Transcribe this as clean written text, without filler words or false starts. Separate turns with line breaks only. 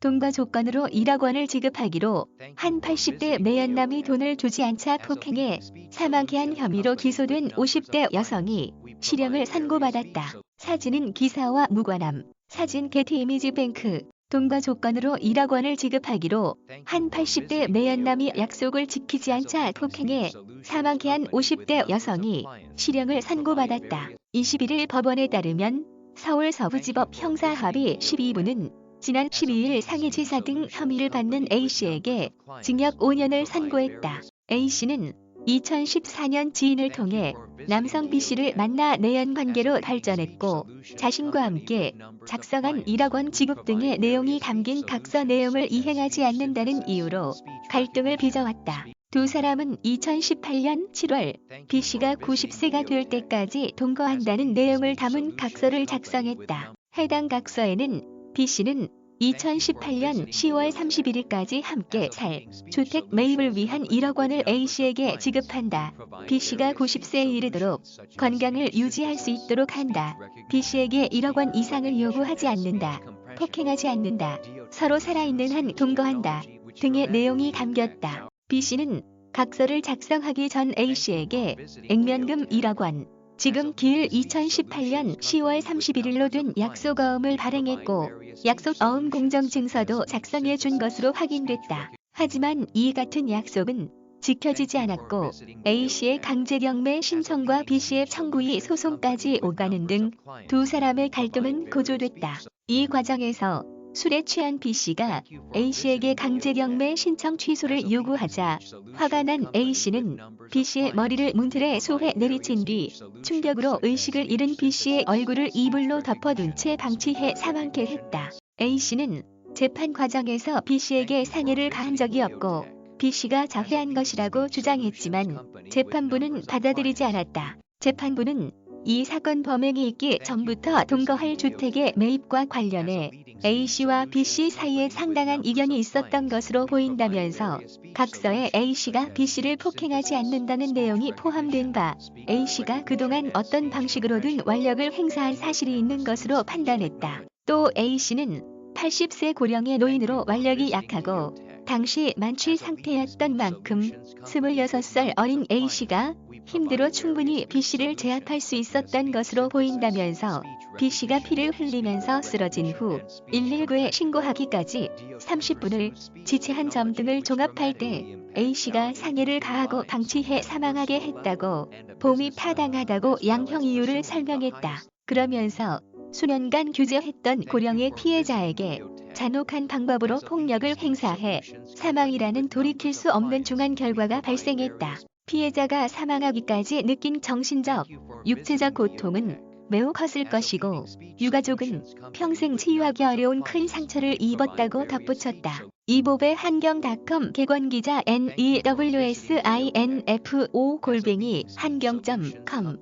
돈과 조건으로 1억 원을 지급하기로 한 80대 매연남이 돈을 주지 않자 폭행해 사망케 한 혐의로 기소된 50대 여성이 실형을 선고받았다. 사진은 기사와 무관함. 사진 게티 이미지뱅크. 돈과 조건으로 1억 원을 지급하기로 한 80대 매연남이 약속을 지키지 않자 폭행해 사망케 한 50대 여성이 실형을 선고받았다. 21일 법원에 따르면 서울 서부지법 형사합의 12부는 지난 12일 상해치사 등 혐의를 받는 A씨에게 징역 5년을 선고했다. A씨는 2014년 지인을 통해 남성 B씨를 만나 내연관계로 발전했고 자신과 함께 작성한 1억 원 지급 등의 내용이 담긴 각서 내용을 이행하지 않는다는 이유로 갈등을 빚어왔다. 두 사람은 2018년 7월 B씨가 90세가 될 때까지 동거한다는 내용을 담은 각서를 작성했다. 해당 각서에는 B씨는 2018년 10월 31일까지 함께 살 주택 매입을 위한 1억 원을 A씨에게 지급한다. B씨가 90세에 이르도록 건강을 유지할 수 있도록 한다. B씨에게 1억 원 이상을 요구하지 않는다. 폭행하지 않는다. 서로 살아있는 한 동거한다. 등의 내용이 담겼다. B씨는 각서를 작성하기 전 A씨에게 액면금 1억 원, 지금 기일 2018년 10월 31일로 된 약속어음을 발행했고 약속어음 공정증서도 작성해 준 것으로 확인됐다. 하지만 이 같은 약속은 지켜지지 않았고 A씨의 강제경매 신청과 B씨의 청구이 소송까지 오가는 등 두 사람의 갈등은 고조됐다. 이 과정에서 술에 취한 B씨가 A씨에게 강제경매 신청 취소를 요구하자 화가 난 A씨는 B씨의 머리를 문틀에 쏘해 내리친 뒤 충격으로 의식을 잃은 B씨의 얼굴을 이불로 덮어둔 채 방치해 사망케 했다. A씨는 재판 과정에서 B씨에게 상해를 가한 적이 없고 B씨가 자해한 것이라고 주장했지만 재판부는 받아들이지 않았다. 재판부는 이 사건 범행이 있기 전부터 동거할 주택의 매입과 관련해 A씨와 B씨 사이에 상당한 이견이 있었던 것으로 보인다면서 각서에 A씨가 B씨를 폭행하지 않는다는 내용이 포함된 바 A씨가 그동안 어떤 방식으로든 완력을 행사한 사실이 있는 것으로 판단했다. 또 A씨는 80세 고령의 노인으로 완력이 약하고 당시 만취 상태였던 만큼 26살 어린 A씨가 힘들어 충분히 B씨를 제압할 수 있었던 것으로 보인다면서 B씨가 피를 흘리면서 쓰러진 후 119에 신고하기까지 30분을 지체한 점 등을 종합할 때 A씨가 상해를 가하고 방치해 사망하게 했다고 봄이 타당하다고 양형 이유를 설명했다. 그러면서 수년간 규제했던 고령의 피해자에게 잔혹한 방법으로 폭력을 행사해 사망이라는 돌이킬 수 없는 중한 결과가 발생했다. 피해자가 사망하기까지 느낀 정신적, 육체적 고통은 매우 컸을 것이고 유가족은 평생 치유하기 어려운 큰 상처를 입었다고 덧붙였다. 이보배 한경.com 객원기자 NEWSINFO 한경.com